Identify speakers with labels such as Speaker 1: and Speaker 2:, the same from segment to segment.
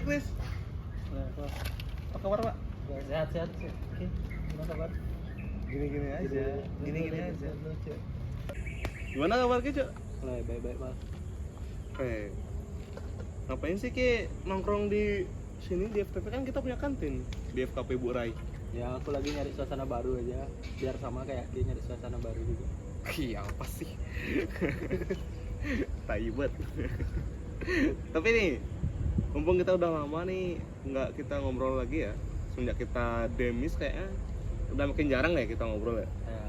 Speaker 1: Chris. Apa kabar, Pak?
Speaker 2: Sehat-sehat sih. Oke, gimana kabar?
Speaker 1: Gini-gini aja. Gini-gini aja.
Speaker 2: Lucu.
Speaker 1: Gimana kabar Ki, Cok?
Speaker 2: Baik-baik, Bang.
Speaker 1: Ngapain sih Ki nongkrong di sini di FTP? Kan kita punya kantin di FKP Bu Rai.
Speaker 2: Ya, aku lagi nyari suasana baru aja, biar sama kayak dia nyari suasana baru juga.
Speaker 1: Iya, apa sih? Tai banget. Tapi nih, mumpung kita udah lama nih nggak kita ngobrol lagi ya, semenjak kita demis kayaknya udah makin jarang ya kita ngobrol ya.
Speaker 2: Ya,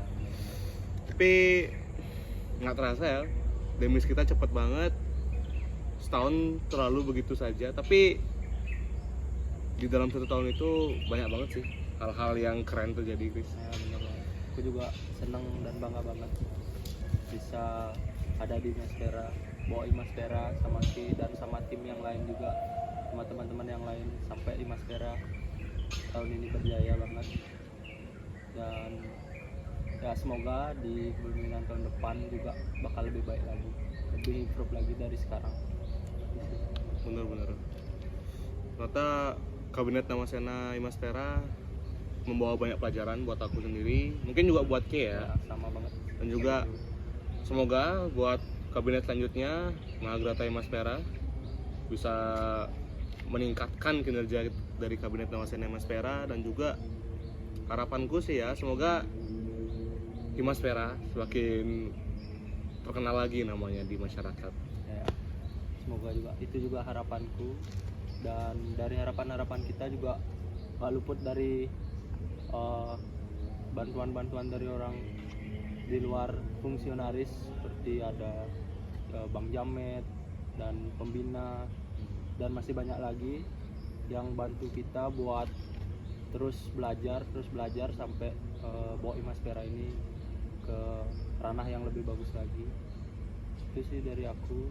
Speaker 1: Tapi nggak terasa ya, demis kita cepet banget. Setahun terlalu begitu saja, tapi di dalam 1 tahun itu banyak banget sih hal-hal yang keren terjadi, Chris.
Speaker 2: ya bener banget. Aku juga seneng dan bangga banget bisa ada di Maspera, bawa Maspera sama Ki dan sama tim yang lain juga, sama teman-teman yang lain sampai di Maspera tahun ini berjaya banget. Dan ya semoga di kepemimpinan tahun depan juga bakal lebih baik lagi, lebih improve lagi dari sekarang.
Speaker 1: Bener-bener. Ternyata Kabinet Namasena Imaspera membawa banyak pelajaran buat aku sendiri, mungkin juga buat Ki ya.
Speaker 2: Ya, sama banget.
Speaker 1: Dan juga semoga buat kabinet selanjutnya Mahagrata Imaspera bisa meningkatkan kinerja dari Kabinet Namasena Imaspera. Dan juga harapanku sih ya, semoga Imaspera semakin terkenal lagi namanya di masyarakat.
Speaker 2: Ya, semoga juga itu juga harapanku, dan dari harapan-harapan kita juga gak luput dari bantuan-bantuan dari orang di luar fungsionaris, seperti ada Bang Jamet dan pembina, dan masih banyak lagi yang bantu kita buat terus belajar sampai bawa Imaspera ini ke ranah yang lebih bagus lagi. Itu sih dari aku.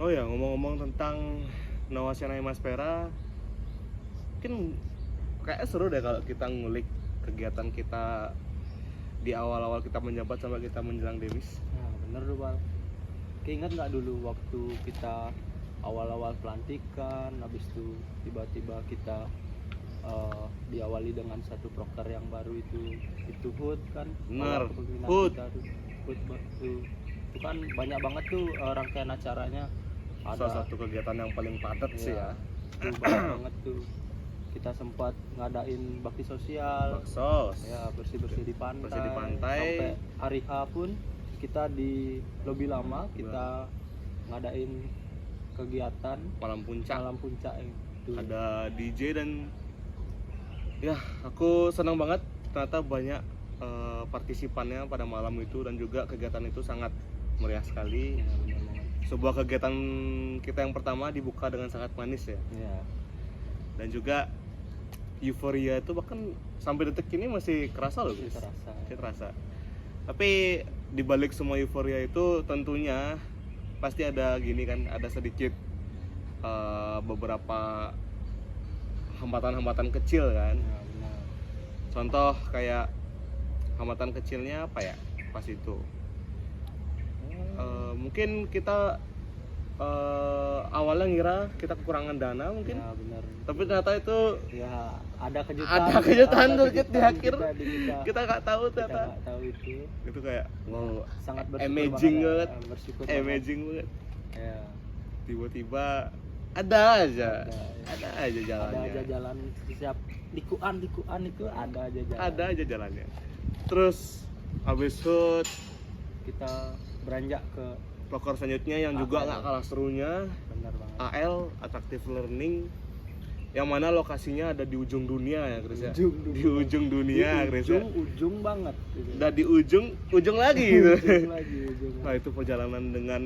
Speaker 1: Oh ya, ngomong-ngomong tentang Nawasena Imaspera, mungkin kayaknya seru deh kalau kita ngulik kegiatan kita di awal-awal kita menjabat sampai kita menjelang demis.
Speaker 2: Nah, bener tuh Bang. Keinget nggak dulu waktu kita awal-awal pelantikan, habis itu tiba-tiba kita diawali dengan satu proker yang baru itu HUT kan?
Speaker 1: Bener,
Speaker 2: Awal kepemimpinan
Speaker 1: HUT.
Speaker 2: kita tuh. HUT itu kan banyak banget tuh rangkaian acaranya.
Speaker 1: Salah satu kegiatan yang paling padat sih ya.
Speaker 2: Tuh banyak banget tuh. Kita sempat ngadain bakti sosial.
Speaker 1: Baksos.
Speaker 2: Ya, bersih-bersih di pantai.
Speaker 1: Bersih di pantai.
Speaker 2: Sampai hari H pun kita di lobi lama kita ngadain kegiatan
Speaker 1: Malam puncak.
Speaker 2: malam puncak itu.
Speaker 1: Ada DJ dan ya aku senang banget ternyata banyak partisipannya pada malam itu, dan juga kegiatan itu sangat meriah sekali.
Speaker 2: Ya, benar banget.
Speaker 1: Sebuah kegiatan kita yang pertama dibuka dengan sangat manis ya.
Speaker 2: Ya,
Speaker 1: Dan juga euforia itu bahkan sampai detik ini masih kerasa loh, guys.
Speaker 2: terasa.
Speaker 1: Masih terasa. Tapi di balik semua euforia itu tentunya pasti ada gini kan, ada sedikit beberapa hambatan-hambatan kecil kan.
Speaker 2: Ya, benar.
Speaker 1: Contoh kayak hambatan kecilnya apa ya pas itu? Mungkin kita awalnya ngira kita kekurangan dana mungkin,
Speaker 2: Ya, benar.
Speaker 1: tapi ternyata itu
Speaker 2: Ya, ada kejutan.
Speaker 1: ada kejutan
Speaker 2: Ada
Speaker 1: sedikit di akhir.
Speaker 2: kita.
Speaker 1: Kita nggak tahu
Speaker 2: Kita
Speaker 1: ternyata.
Speaker 2: nggak tahu itu.
Speaker 1: Itu kayak wow,
Speaker 2: Sangat bersyukur
Speaker 1: amazing banget.
Speaker 2: ya, bersyukur
Speaker 1: amazing banget.
Speaker 2: Ya,
Speaker 1: Tiba-tiba ada aja
Speaker 2: ada
Speaker 1: jalannya.
Speaker 2: aja jalan setiap likuan itu ada aja jalan.
Speaker 1: Ada aja jalannya. Terus habis HUT
Speaker 2: Kita beranjak ke
Speaker 1: proker selanjutnya yang juga
Speaker 2: AL.
Speaker 1: nggak kalah serunya,
Speaker 2: benar banget.
Speaker 1: AL Attractive Learning, yang mana lokasinya ada di ujung dunia ya Chris ya. Di ujung dunia Chris ya.
Speaker 2: Ujung banget gitu.
Speaker 1: Dan di ujung lagi gitu.
Speaker 2: Ujung lagi.
Speaker 1: Nah itu perjalanan dengan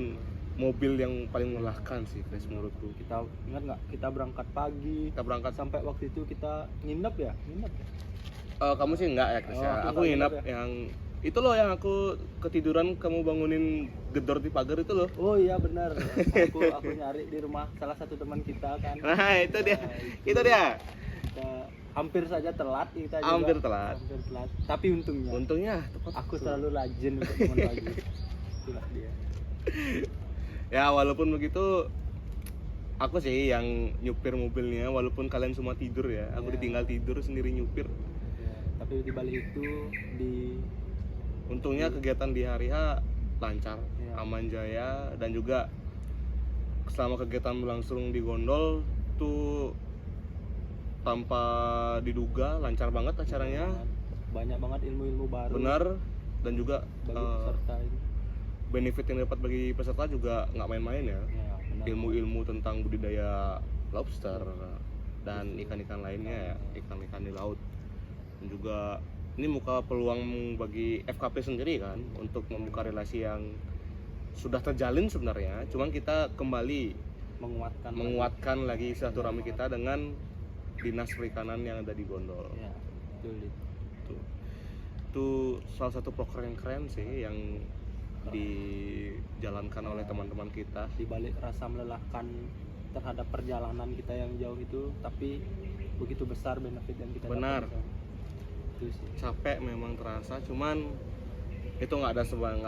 Speaker 1: mobil yang paling melelahkan sih Chris menurutku.
Speaker 2: Kita ingat nggak? Kita berangkat pagi.
Speaker 1: Kita berangkat,
Speaker 2: Sampai waktu itu kita nginep ya.
Speaker 1: kamu sih enggak ya Chris
Speaker 2: Oh,
Speaker 1: ya.
Speaker 2: aku
Speaker 1: Aku
Speaker 2: nggak
Speaker 1: nginep
Speaker 2: nginep
Speaker 1: yang itu loh, yang aku ketiduran kamu bangunin gedor di pagar itu loh.
Speaker 2: Oh iya benar. Aku nyari di rumah salah satu teman kita kan.
Speaker 1: Nah itu dia.
Speaker 2: Nah,
Speaker 1: Itu dia.
Speaker 2: Kita hampir saja telat kita juga.
Speaker 1: Hampir telat.
Speaker 2: Tapi untungnya
Speaker 1: tepat.
Speaker 2: aku selalu rajin untuk bangun pagi. Itulah dia.
Speaker 1: Ya walaupun begitu aku sih yang nyupir mobilnya, walaupun kalian semua tidur ya, aku
Speaker 2: Ya.
Speaker 1: ditinggal tidur sendiri nyupir.
Speaker 2: Ya, tapi di balik itu
Speaker 1: Untungnya kegiatan di hari H lancar,
Speaker 2: Ya.
Speaker 1: aman jaya, dan juga selama kegiatan berlangsung di gondol tuh tanpa diduga lancar banget acaranya.
Speaker 2: banyak banget ilmu-ilmu baru
Speaker 1: Benar, dan juga
Speaker 2: bagi peserta ini.
Speaker 1: benefit yang dapat bagi peserta juga nggak main-main ya.
Speaker 2: Ya, benar.
Speaker 1: Ilmu-ilmu tentang budidaya lobster dan ikan-ikan lainnya ya, ikan-ikan di laut. Dan juga ini muka peluang bagi FKP sendiri kan untuk membuka relasi yang sudah terjalin sebenarnya, cuman kita kembali menguatkan lagi silaturahmi kita dengan dinas perikanan yang ada di gondol.
Speaker 2: Ya, betul itu.
Speaker 1: Itu salah satu proker yang keren sih yang dijalankan oleh teman-teman kita.
Speaker 2: Di balik rasa melelahkan terhadap perjalanan kita yang jauh itu, tapi begitu besar benefit yang kita
Speaker 1: Benar.
Speaker 2: dapatkan. Itu sih.
Speaker 1: Capek memang terasa, cuman itu nggak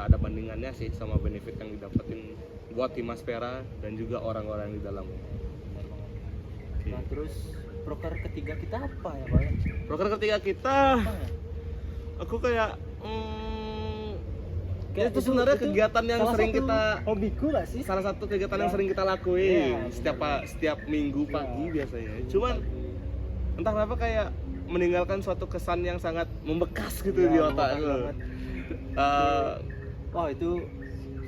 Speaker 1: ada bandingannya sih sama benefit yang didapetin buat tim Aspera dan juga orang-orang di dalam.
Speaker 2: Benar banget.
Speaker 1: Oke.
Speaker 2: Nah, terus proker ketiga kita apa ya, Pak?
Speaker 1: Proker ketiga kita,
Speaker 2: Apa ya?
Speaker 1: aku kayak
Speaker 2: Kayak
Speaker 1: itu sebenarnya kegiatan yang
Speaker 2: salah
Speaker 1: sering
Speaker 2: satu
Speaker 1: kita
Speaker 2: hobiku gak sih?
Speaker 1: salah satu kegiatan yang
Speaker 2: Ya.
Speaker 1: sering kita lakuin
Speaker 2: Ya,
Speaker 1: setiap minggu pagi
Speaker 2: Ya.
Speaker 1: biasanya. Cuman entah kenapa kayak meninggalkan suatu kesan yang sangat membekas gitu
Speaker 2: Ya,
Speaker 1: di otak
Speaker 2: membekas
Speaker 1: lu.
Speaker 2: banget. Wah, itu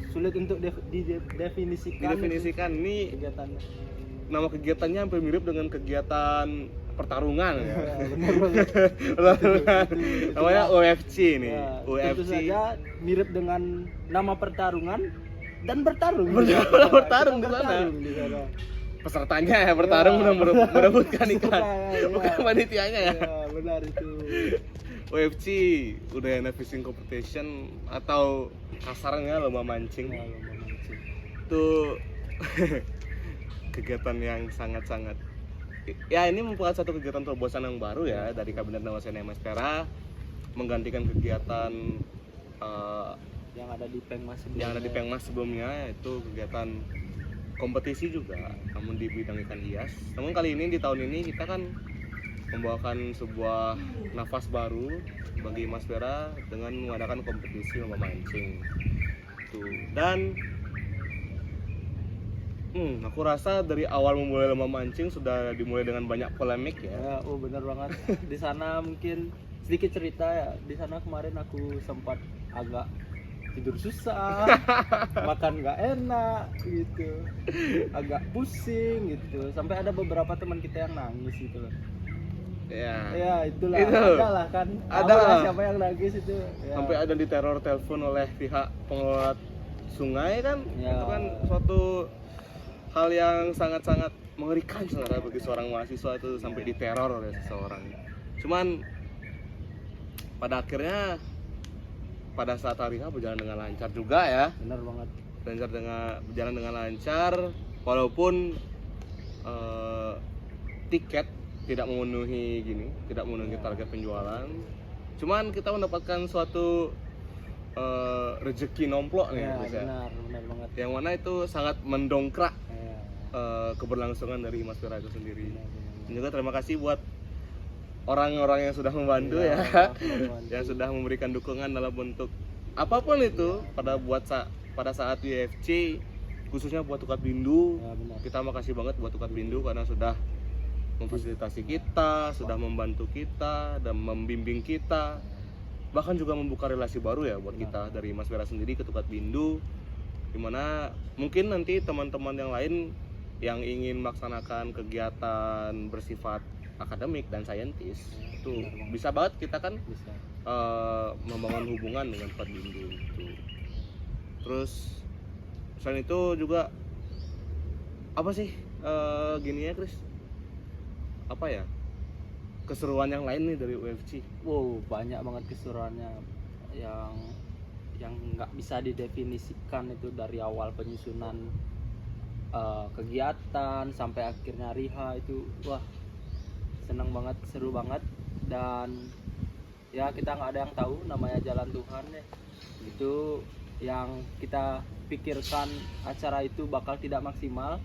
Speaker 2: sulit untuk didefinisikan.
Speaker 1: Didefinisikan
Speaker 2: itu
Speaker 1: ini
Speaker 2: kegiatan.
Speaker 1: nama kegiatannya hampir mirip dengan kegiatan pertarungan ya.
Speaker 2: Ya, benar banget.
Speaker 1: Pertarungan.
Speaker 2: Itu
Speaker 1: Namanya
Speaker 2: lah.
Speaker 1: UFC nih.
Speaker 2: Ya, tentu
Speaker 1: UFC.
Speaker 2: saja mirip dengan nama pertarungan dan bertarung.
Speaker 1: Benar,
Speaker 2: Kita
Speaker 1: bertarung di sana.
Speaker 2: bertarung di sana.
Speaker 1: Pesertanya ya bertarung
Speaker 2: Ya.
Speaker 1: dan merebutkan ikan.
Speaker 2: Ya.
Speaker 1: Bukan panitianya ya.
Speaker 2: Ya, benar itu.
Speaker 1: UFC Udayana Fishing Competition atau kasarnya lomba mancing.
Speaker 2: Ya, lomba mancing.
Speaker 1: Itu kegiatan yang sangat-sangat ya, ini merupakan satu kegiatan terobosan yang baru ya dari Kabinet Nawasena Maspera, menggantikan kegiatan
Speaker 2: Yang ada di Pengmas sebelumnya.
Speaker 1: yang ada di Pengmas sebelumnya, yaitu kegiatan kompetisi juga namun di bidang ikan hias. Namun kali ini di tahun ini kita kan membawakan sebuah nafas baru bagi Maspera dengan mengadakan kompetisi lomba mancing. Tuh. Dan aku rasa dari awal memulai lomba mancing sudah dimulai dengan banyak polemik ya.
Speaker 2: Ya, oh benar banget. Di sana mungkin sedikit cerita ya. Di sana kemarin aku sempat agak tidur susah, makan nggak enak gitu, agak pusing gitu. Sampai ada beberapa teman kita yang nangis gitu loh.
Speaker 1: Ya.
Speaker 2: Ya itulah,
Speaker 1: Itu.
Speaker 2: ada lah kan.
Speaker 1: Ada
Speaker 2: Tahu lah
Speaker 1: lah.
Speaker 2: siapa yang nangis itu. Ya.
Speaker 1: Sampai ada diteror telepon oleh pihak pengelola sungai kan.
Speaker 2: Ya.
Speaker 1: Itu kan suatu hal yang sangat-sangat mengerikan sebenarnya bagi seorang mahasiswa itu sampai diteror oleh seseorang. Cuman pada akhirnya pada saat hari H berjalan dengan lancar juga ya.
Speaker 2: Benar banget.
Speaker 1: Berjalan dengan lancar walaupun tiket tidak memenuhi target penjualan. Cuman kita mendapatkan suatu rezeki nomplok nih
Speaker 2: Ya,
Speaker 1: Mas, ya.
Speaker 2: benar banget.
Speaker 1: Yang mana itu sangat mendongkrak
Speaker 2: Ya,
Speaker 1: keberlangsungan dari Maspera itu sendiri.
Speaker 2: benar.
Speaker 1: Dan juga terima kasih buat orang-orang yang sudah membantu ya,
Speaker 2: membantu.
Speaker 1: yang sudah memberikan dukungan dalam bentuk apapun itu pada saat UFC, khususnya buat Tukat Bindu.
Speaker 2: Ya, benar.
Speaker 1: Kita makasih banget buat Tukat Bindu karena sudah memfasilitasi kita, sudah membantu kita dan membimbing kita, bahkan juga membuka relasi baru ya buat kita dari Maspera sendiri ke Tukat Bindu, dimana mungkin nanti teman-teman yang lain yang ingin melaksanakan kegiatan bersifat akademik dan saintis itu bisa banget kita kan
Speaker 2: Bisa.
Speaker 1: membangun hubungan dengan Tukat Bindu gitu. Terus selain itu juga apa sih gini ya Chris, apa ya keseruan yang lain nih dari UFC?
Speaker 2: Wow, banyak banget keseruannya yang nggak bisa didefinisikan itu dari awal penyusunan kegiatan sampai akhirnya riha itu, wah senang banget, seru banget. Dan ya kita nggak ada yang tahu, namanya jalan Tuhan ya. Itu yang kita pikirkan acara itu bakal tidak maksimal,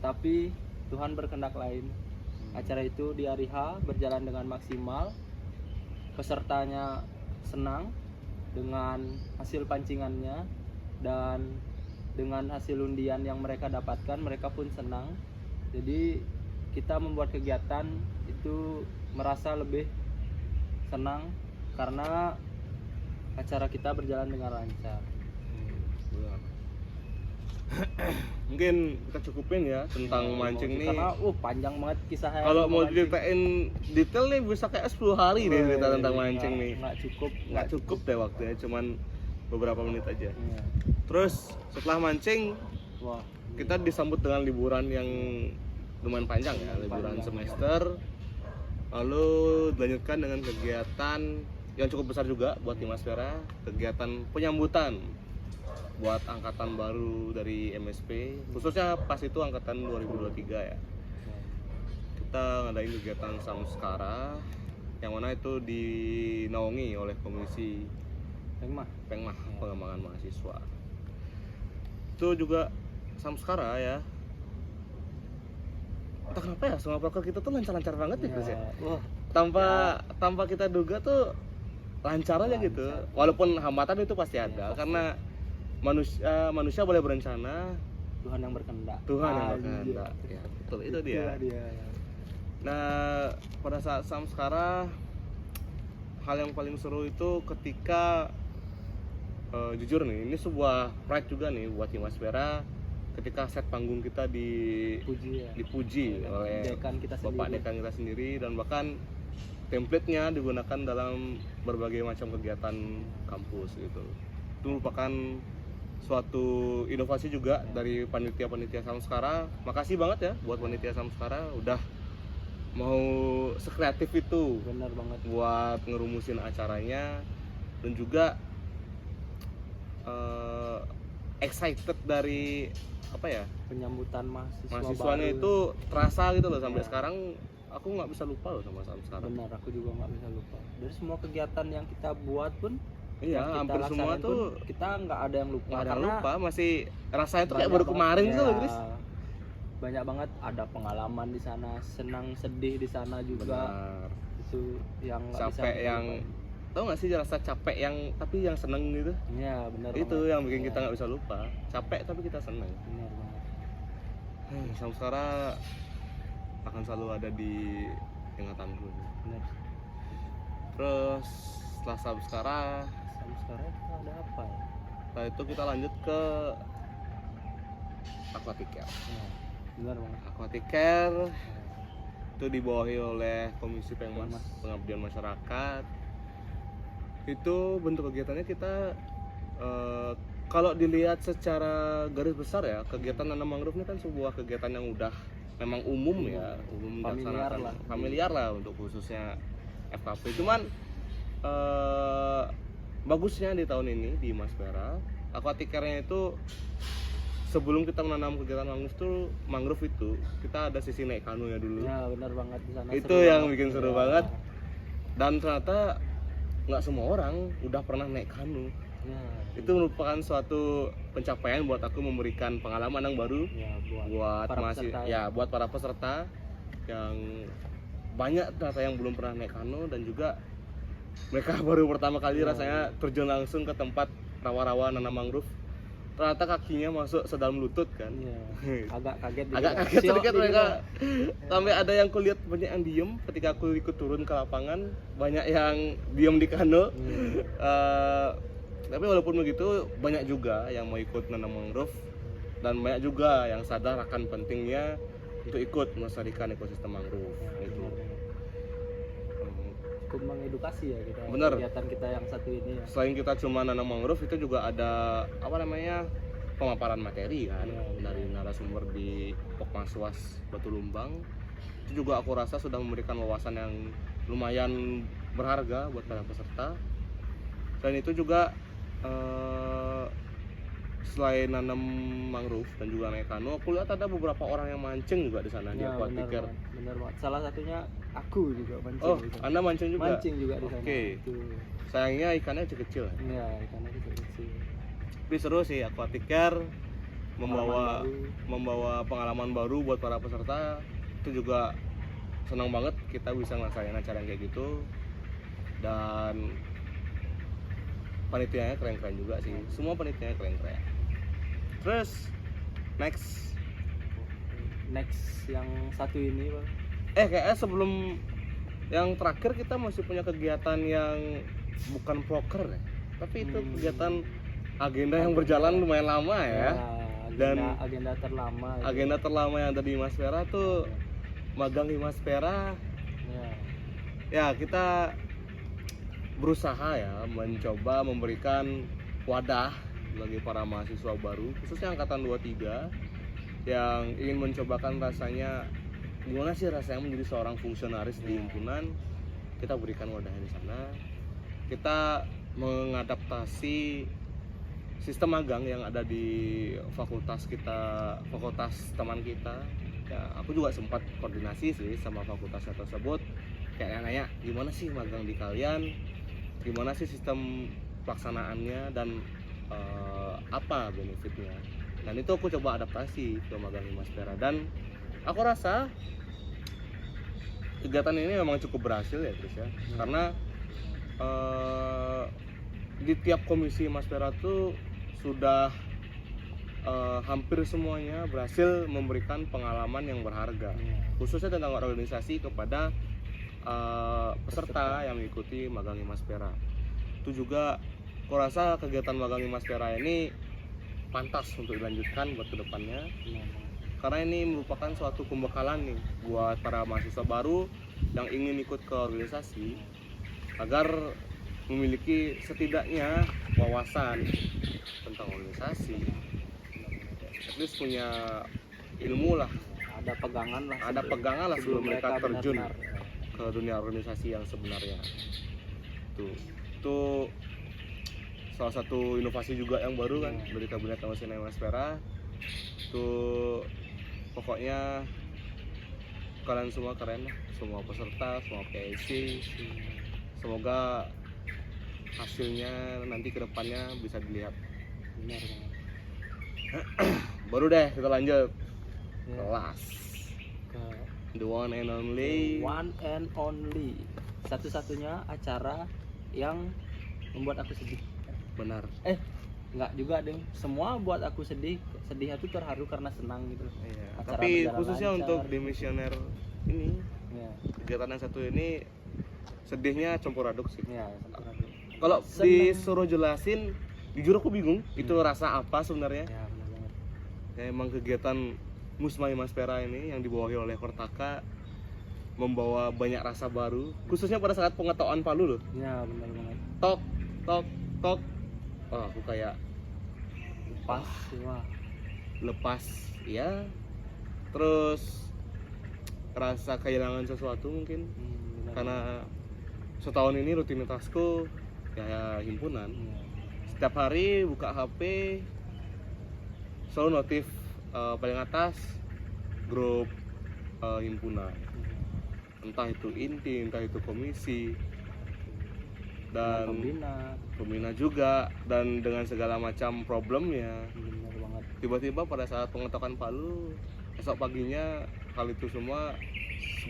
Speaker 2: tapi Tuhan berkehendak lain. Acara itu di hari H berjalan dengan maksimal, pesertanya senang dengan hasil pancingannya, dan dengan hasil undian yang mereka dapatkan mereka pun senang. Jadi kita membuat kegiatan itu merasa lebih senang karena acara kita berjalan dengan lancar.
Speaker 1: Benar. Mungkin kita cukupin ya tentang mancing nih.
Speaker 2: Karena panjang banget kisahnya.
Speaker 1: Kalau mau diceritain detail nih bisa kayak 10 hari nih cerita tentang mancing nih. Nggak cukup deh waktunya, cuman beberapa menit aja.
Speaker 2: Iya.
Speaker 1: Terus setelah mancing,
Speaker 2: Wah,
Speaker 1: kita disambut dengan liburan yang lumayan panjang ya, liburan semester. Lalu dilanjutkan dengan kegiatan yang cukup besar juga buat Tim Maspera, kegiatan penyambutan buat angkatan baru dari MSP, khususnya pas itu angkatan 2023 ya. Kita ngadain kegiatan Samskara yang mana itu dinaungi oleh Komisi Pengmah, Pengembangan Mahasiswa. Itu juga Samskara ya. Entah kenapa ya, semua proker kita tuh lancar-lancar banget ya, Chris ya.
Speaker 2: Wah,
Speaker 1: Tanpa kita duga tuh lancar aja gitu. Walaupun hambatan itu pasti ada, karena manusia boleh berencana,
Speaker 2: Tuhan yang berkehendak.
Speaker 1: Ya, betul itu dia. Nah, pada saat Samskara, hal yang paling seru itu ketika jujur nih, ini sebuah pride juga nih buat Tim Maspera ketika set panggung kita dipuji oleh
Speaker 2: dekan kita
Speaker 1: Bapak Dekan kita sendiri, dan bahkan template-nya digunakan dalam berbagai macam kegiatan kampus gitu. Itu merupakan suatu inovasi juga dari panitia Samskara. Makasih banget ya buat panitia Samskara udah mau sekreatif itu.
Speaker 2: Benar banget.
Speaker 1: Buat ngerumusin acaranya, dan juga excited dari apa ya,
Speaker 2: penyambutan
Speaker 1: mahasiswanya
Speaker 2: baru.
Speaker 1: itu terasa gitu loh sampai sekarang. Aku nggak bisa lupa loh sama Samskara.
Speaker 2: Benar, aku juga nggak bisa lupa. Dari semua kegiatan yang kita buat pun,
Speaker 1: Iya, hampir semua tuh
Speaker 2: kita nggak ada yang lupa.
Speaker 1: nggak ada
Speaker 2: Karena
Speaker 1: lupa, masih rasanya tuh kayak baru kemarin gitu loh, Chris.
Speaker 2: Banyak banget ada pengalaman di sana, senang sedih di sana juga.
Speaker 1: Benar.
Speaker 2: Itu yang nggak bisa
Speaker 1: Capek yang tau nggak sih, rasa capek yang tapi yang seneng gitu.
Speaker 2: Iya, benar.
Speaker 1: Itu yang bikin kita nggak bisa lupa. Capek tapi kita seneng.
Speaker 2: Benar banget.
Speaker 1: Samskara akan selalu ada di ingatanku.
Speaker 2: Benar.
Speaker 1: Terus setelah Samskara
Speaker 2: Itu ada apa ya?
Speaker 1: setelah itu kita lanjut ke Aquatic Care.
Speaker 2: Ya, benar banget.
Speaker 1: Aquatic Care itu dibawahi oleh Komisi Pengabdian Masyarakat. Itu bentuk kegiatannya kita kalau dilihat secara garis besar ya, kegiatan nanam mangrove ini kan sebuah kegiatan yang udah memang umum ya, familiar lah untuk khususnya FKP. Cuman bagusnya di tahun ini di Maspera, Aquatic Care-nya itu sebelum kita menanam kegiatan mangrove itu kita ada sisi naik kanu ya dulu.
Speaker 2: Ya, benar banget di sana.
Speaker 1: Itu yang bikin seru banget. Dan ternyata nggak semua orang udah pernah naik kanu.
Speaker 2: Ya,
Speaker 1: Itu merupakan suatu pencapaian buat aku, memberikan pengalaman yang baru
Speaker 2: ya,
Speaker 1: buat
Speaker 2: para
Speaker 1: masih
Speaker 2: peserta,
Speaker 1: ya buat para peserta yang banyak ternyata yang belum pernah naik kanu, dan juga mereka baru pertama kali rasanya terjun langsung ke tempat rawa-rawa nanam mangrove. Ternyata kakinya masuk sedalam lutut kan.
Speaker 2: Iya. Agak kaget
Speaker 1: Sedikit mereka. Sampai ada yang kulihat banyak yang diem ketika aku ikut turun ke lapangan, banyak yang diem di kano. Tapi walaupun begitu banyak juga yang mau ikut nanam mangrove, dan banyak juga yang sadar akan pentingnya untuk ikut melestarikan ekosistem mangrove. Itu
Speaker 2: cukup mengedukasi ya kita.
Speaker 1: Bener.
Speaker 2: Kegiatan kita yang satu ini ya.
Speaker 1: Selain kita cuma nanam mangrove, itu juga ada pemaparan materi kan dari narasumber di Pokmaswas Batu Lumbang. Itu juga aku rasa sudah memberikan wawasan yang lumayan berharga buat para peserta. Selain itu juga selain nanam mangrove dan juga naik kanu, aku lihat ada beberapa orang yang mancing juga di sana di Aquatic Care.
Speaker 2: Benar banget. Salah satunya aku juga mancing.
Speaker 1: Oh, Anda mancing juga?
Speaker 2: Mancing juga di sana.
Speaker 1: Oke. Sayangnya ikannya kecil-kecil.
Speaker 2: Iya, ikannya kecil-kecil.
Speaker 1: Tapi seru sih Aquatic Care. membawa
Speaker 2: Pengalaman baru.
Speaker 1: membawa pengalaman baru buat para peserta. Itu juga senang banget kita bisa ngelaksanain acara yang kayak gitu, dan panitianya keren-keren juga sih, semua panitianya keren-keren. Terus next
Speaker 2: yang satu ini Bang.
Speaker 1: kayaknya sebelum yang terakhir kita masih punya kegiatan yang bukan proker ya, tapi itu kegiatan agenda yang berjalan lumayan lama ya.
Speaker 2: Agenda terlama itu.
Speaker 1: Agenda terlama yang ada di Himaspera tuh magang Himaspera. Ya, kita berusaha ya mencoba memberikan wadah bagi para mahasiswa baru, khususnya angkatan 23 yang ingin mencobakan rasanya gimana sih rasanya menjadi seorang fungsionaris di himpunan. Kita berikan wadahnya di sana. Kita mengadaptasi sistem magang yang ada di fakultas teman kita. Ya, aku juga sempat koordinasi sih sama fakultasnya tersebut, kayak nanya gimana sih magang di kalian, gimana sih sistem pelaksanaannya, dan apa benefitnya. Dan itu aku coba adaptasi ke magang Himaspera, dan aku rasa kegiatan ini memang cukup berhasil ya Chris ya. Karena di tiap komisi Himaspera tuh sudah hampir semuanya berhasil memberikan pengalaman yang berharga, khususnya tentang organisasi kepada peserta yang mengikuti magang Himaspera. Itu juga aku rasa kegiatan magang Himaspera ini pantas untuk dilanjutkan buat kedepannya, karena ini merupakan suatu pembekalan nih buat para mahasiswa baru yang ingin ikut ke organisasi agar memiliki setidaknya wawasan tentang organisasi, at least punya ilmu lah,
Speaker 2: ada pegangan lah
Speaker 1: sebelum mereka terjun
Speaker 2: benar-benar
Speaker 1: ke dunia organisasi yang sebenarnya. Itu salah satu inovasi juga yang baru kan dari Kabinet Nawacita Himaspera. Itu pokoknya kalian semua keren lah, semua peserta, semua PIC. Semoga hasilnya nanti kedepannya bisa dilihat.
Speaker 2: benar banget.
Speaker 1: Baru deh kita lanjut
Speaker 2: Ya,
Speaker 1: kelas
Speaker 2: ke
Speaker 1: the one and only.
Speaker 2: one and only, satu-satunya acara yang membuat aku sedih.
Speaker 1: Benar.
Speaker 2: Enggak juga deh, semua buat aku sedihnya tuh terharu karena senang gitu.
Speaker 1: Iya.
Speaker 2: Acara
Speaker 1: Tapi
Speaker 2: berjalan
Speaker 1: khususnya
Speaker 2: lancar.
Speaker 1: untuk di misioner ini,
Speaker 2: Ya,
Speaker 1: kegiatan yang satu ini sedihnya campur aduk sih.
Speaker 2: ya, terharu.
Speaker 1: Kalau
Speaker 2: Seneng.
Speaker 1: disuruh jelasin, jujur aku bingung itu rasa apa sebenarnya.
Speaker 2: Ya, benar banget.
Speaker 1: Ya, emang kegiatan Musma Himaspera ini yang dibawahi oleh Kortaka membawa banyak rasa baru, khususnya pada saat pengetahuan Palu loh.
Speaker 2: Ya, benar banget.
Speaker 1: Tok, tok, tok. Oh, aku kayak
Speaker 2: Pas semua.
Speaker 1: lepas ya. Terus rasa kehilangan sesuatu mungkin
Speaker 2: Benar.
Speaker 1: karena setahun ini rutinitasku ya himpunan.
Speaker 2: Ya.
Speaker 1: Setiap hari buka HP selalu notif paling atas grup himpunan, entah itu inti, entah itu komisi, dan pembina juga, dan dengan segala macam problemnya.
Speaker 2: Benar banget.
Speaker 1: Tiba-tiba pada saat pengetokan Palu, esok paginya hal itu semua,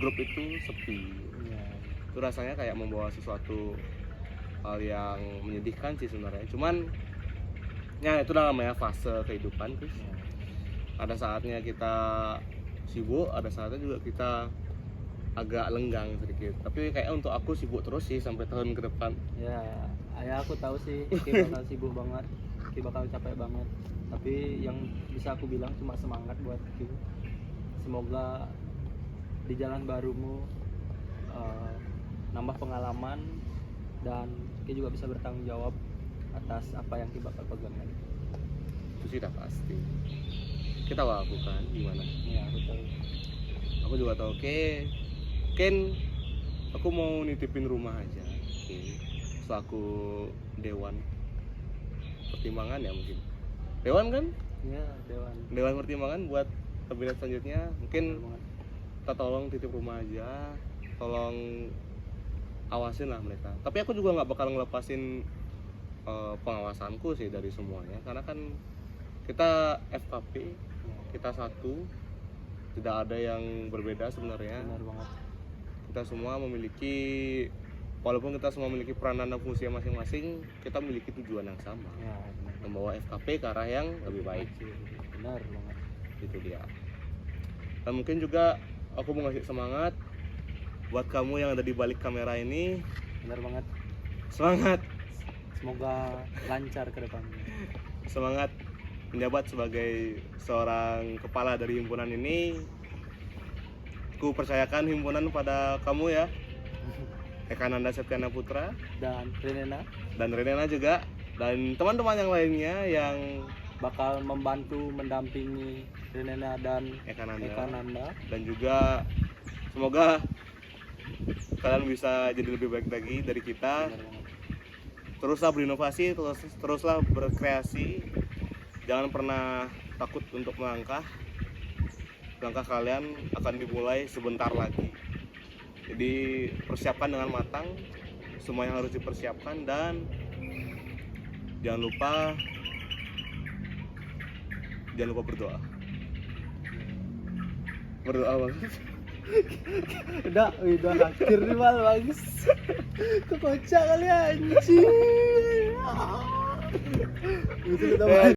Speaker 1: grup itu sepi.
Speaker 2: Ya.
Speaker 1: Itu rasanya kayak membawa sesuatu hal yang menyedihkan sih sebenarnya. Cuman ya itu namanya fase kehidupan terus.
Speaker 2: Ya.
Speaker 1: Ada saatnya kita sibuk, ada saatnya juga kita agak lenggang sedikit. Tapi kayak untuk aku sibuk terus sih sampai tahun ke depan.
Speaker 2: Ya, ayah aku tahu sih Ki bakal sibuk banget, Ki bakal capek banget. Tapi yang bisa aku bilang cuma semangat buat Ki. Semoga di jalan barumu nambah pengalaman dan Ki juga bisa bertanggung jawab atas apa yang Ki bakal pegang nanti.
Speaker 1: Itu sih udah pasti. Kita lakukan gimana?
Speaker 2: Ya, aku tahu.
Speaker 1: Aku juga tahu, Ken, aku mau nitipin rumah aja. Selaku dewan pertimbangan ya mungkin. Dewan kan?
Speaker 2: Ya, Dewan.
Speaker 1: Dewan pertimbangan buat kabinet selanjutnya. Mungkin
Speaker 2: Benar banget.
Speaker 1: kita tolong titip rumah aja, tolong awasin lah mereka. Tapi aku juga nggak bakal ngelepasin pengawasanku sih dari semuanya, karena kan kita FKP, kita satu, tidak ada yang berbeda sebenarnya.
Speaker 2: Benar banget.
Speaker 1: Kita semua memiliki, walaupun kita semua memiliki peranan dan fungsi masing-masing, kita memiliki tujuan yang sama,
Speaker 2: Ya, benar.
Speaker 1: membawa FKP ke arah yang lebih baik.
Speaker 2: Benar banget.
Speaker 1: Itu dia. Dan mungkin juga aku mau ngasih semangat buat kamu yang ada di balik kamera ini.
Speaker 2: Benar banget.
Speaker 1: Semangat,
Speaker 2: Semoga lancar ke depannya.
Speaker 1: semangat menjabat sebagai seorang kepala dari himpunan ini. Ku percayakan himpunan pada kamu ya, Eka Nanda Septiana Putra
Speaker 2: Dan Renena
Speaker 1: dan Renena juga, dan teman-teman yang lainnya yang
Speaker 2: bakal membantu mendampingi Renena dan
Speaker 1: Eka Nanda.
Speaker 2: Eka Nanda.
Speaker 1: Dan juga semoga kalian bisa jadi lebih baik lagi dari kita.
Speaker 2: Benar banget.
Speaker 1: Teruslah berinovasi, teruslah berkreasi. Jangan pernah takut untuk melangkah. Langkah kalian akan dimulai sebentar lagi. Jadi persiapkan dengan matang semua yang harus dipersiapkan, dan jangan lupa berdoa. Berdoa banget.
Speaker 2: Udah akhir nih Mal, bagus. Kekocak kali anjing. Itu kita